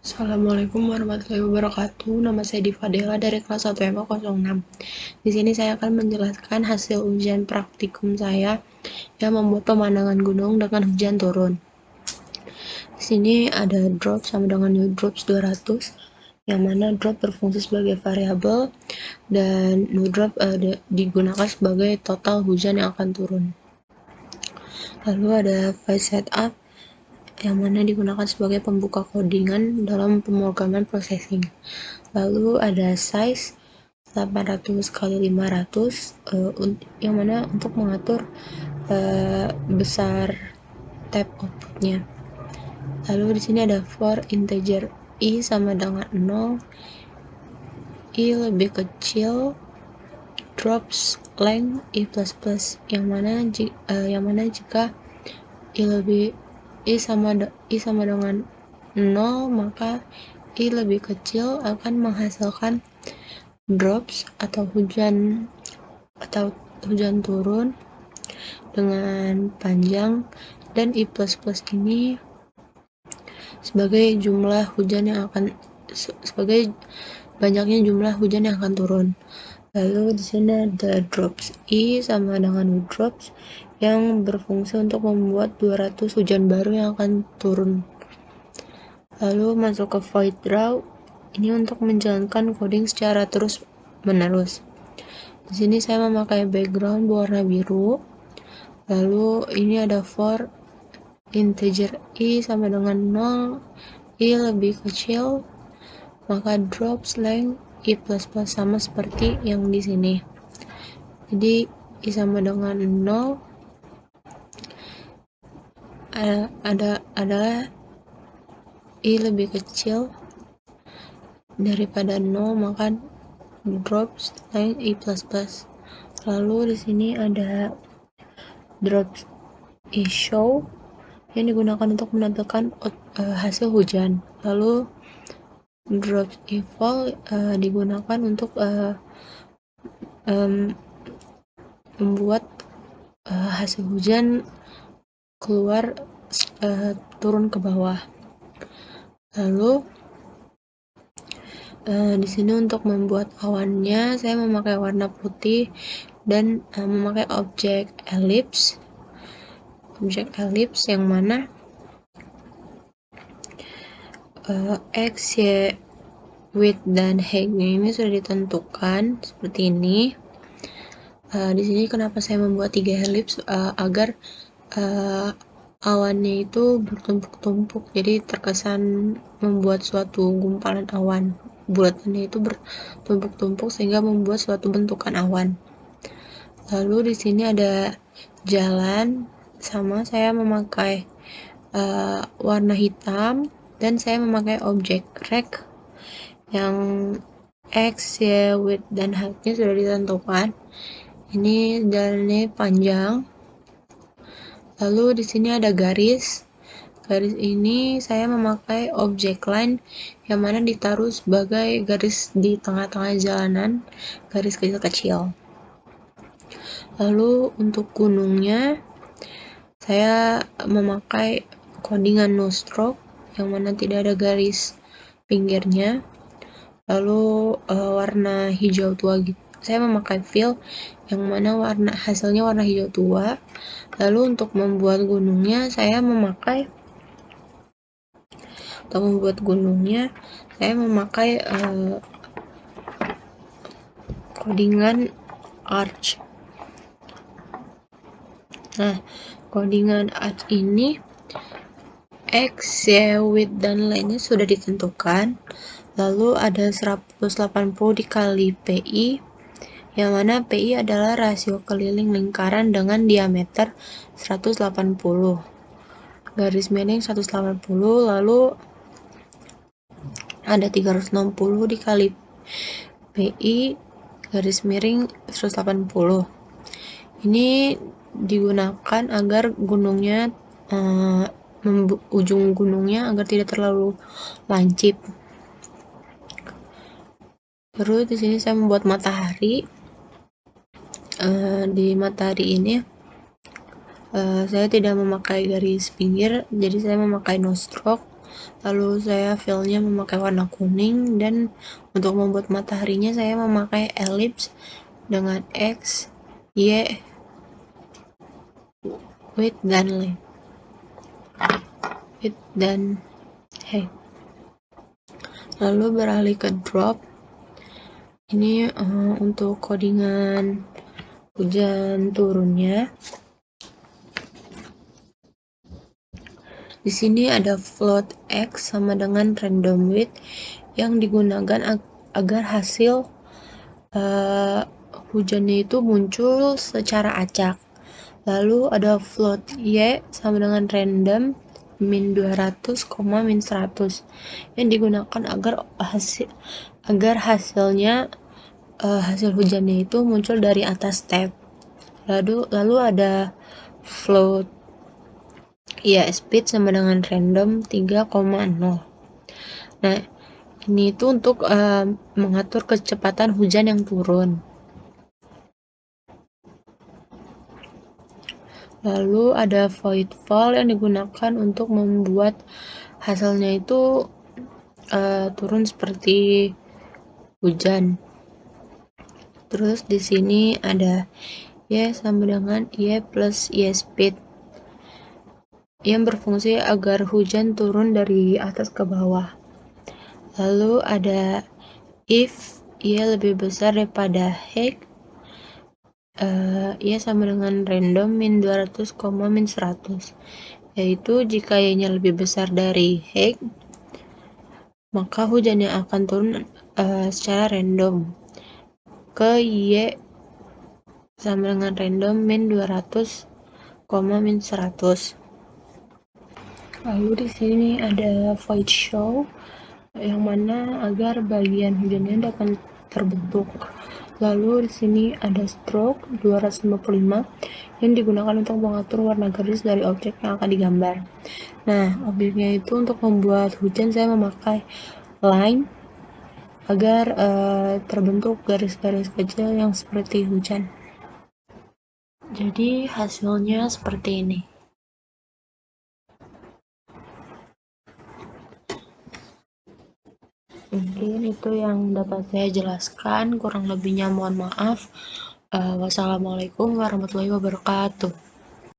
Assalamualaikum warahmatullahi wabarakatuh. Nama saya Divadela dari kelas 1 MA 06. Di sini saya akan menjelaskan hasil ujian praktikum saya yang membuat pemandangan gunung dengan hujan turun. Di sini ada drop sama dengan new drops 200, yang mana drop berfungsi sebagai variabel dan new drop digunakan sebagai total hujan yang akan turun. Lalu ada file setup yang mana digunakan sebagai pembuka codingan dalam pemrograman processing. Lalu ada size 800 kali 500 yang mana untuk mengatur besar tab outputnya. Lalu di sini ada for integer i sama dengan 0, i lebih kecil, drops length i plus plus, yang mana jika i sama dengan 0 maka i lebih kecil akan menghasilkan drops atau hujan turun dengan panjang, dan i plus plus ini sebagai banyaknya jumlah hujan yang akan turun. Lalu di sini ada drops i sama dengan drops yang berfungsi untuk membuat 200 hujan baru yang akan turun. Lalu masuk ke void draw, ini untuk menjalankan coding secara terus menerus. Di sini saya memakai background berwarna biru. Lalu ini ada for integer i sama dengan 0, i lebih kecil, maka drops length i plus plus, sama seperti yang di sini. Jadi i sama dengan 0 adalah i lebih kecil daripada 0, maka drops length i plus plus. Lalu di sini ada drops i show yang digunakan untuk menampilkan hasil hujan. Lalu drops i fall digunakan untuk membuat hasil hujan keluar turun ke bawah. Lalu di sini untuk membuat awannya saya memakai warna putih dan memakai objek ellipse yang mana x, y, width dan height-nya ini sudah ditentukan seperti ini. Di sini kenapa saya membuat 3 ellipse, agar awannya itu bertumpuk-tumpuk, jadi terkesan membuat suatu gumpalan awan. Bulatannya itu bertumpuk-tumpuk sehingga membuat suatu bentukan awan. Lalu di sini ada jalan, sama saya memakai warna hitam, dan saya memakai objek rect yang x, y, width dan height-nya sudah ditentukan. Ini jalannya panjang. Lalu di sini ada garis ini saya memakai objek line yang mana ditaruh sebagai garis di tengah-tengah jalanan, garis kecil-kecil. Lalu untuk gunungnya saya memakai codingan no stroke yang mana tidak ada garis pinggirnya. Lalu warna hijau tua gitu. Saya memakai fill yang mana hasilnya warna hijau tua. Lalu untuk membuat gunungnya saya memakai codingan arch. Nah, codingan arch ini x, y, width dan lainnya sudah ditentukan. Lalu ada 180 dikali pi, yang mana pi adalah rasio keliling lingkaran dengan diameter 180, garis miring 180. Lalu ada 360 dikali pi garis miring 180. Ini digunakan agar gunungnya ujung gunungnya agar tidak terlalu lancip. Terus di sini saya membuat matahari. Di matahari ini saya tidak memakai garis pinggir, jadi saya memakai no stroke. lalu saya fillnya memakai warna kuning, dan untuk membuat mataharinya saya memakai elips dengan X, Y, width dan height. Lalu beralih ke drop. Ini untuk codingan hujan turunnya. Di sini ada float X sama dengan random width yang digunakan agar hasil hujannya itu muncul secara acak. Lalu ada float Y sama dengan random min 200, min 100 yang digunakan agar hasilnya hasil hujannya itu muncul dari atas tab. Lalu ada float ya speed sama dengan random 3,0. Nah, ini itu untuk mengatur kecepatan hujan yang turun. Lalu ada void fall yang digunakan untuk membuat hasilnya itu turun seperti hujan. Terus di sini ada Y sama dengan Y plus Y speed yang berfungsi agar hujan turun dari atas ke bawah. Lalu ada if Y lebih besar daripada height, Y sama dengan random min 200, min 100, yaitu jika Y-nya lebih besar dari height, maka hujannya akan turun secara random ke Y sama dengan random min 200, min 100. Lalu di sini ada void show yang mana agar bagian hujannya dapat terbentuk. Lalu di sini ada stroke 255 yang digunakan untuk mengatur warna garis dari objek yang akan digambar. Nah, objeknya itu untuk membuat hujan saya memakai line agar terbentuk garis-garis kecil yang seperti hujan. Jadi hasilnya seperti ini. Mungkin itu yang dapat saya jelaskan, kurang lebihnya mohon maaf. Wassalamualaikum warahmatullahi wabarakatuh.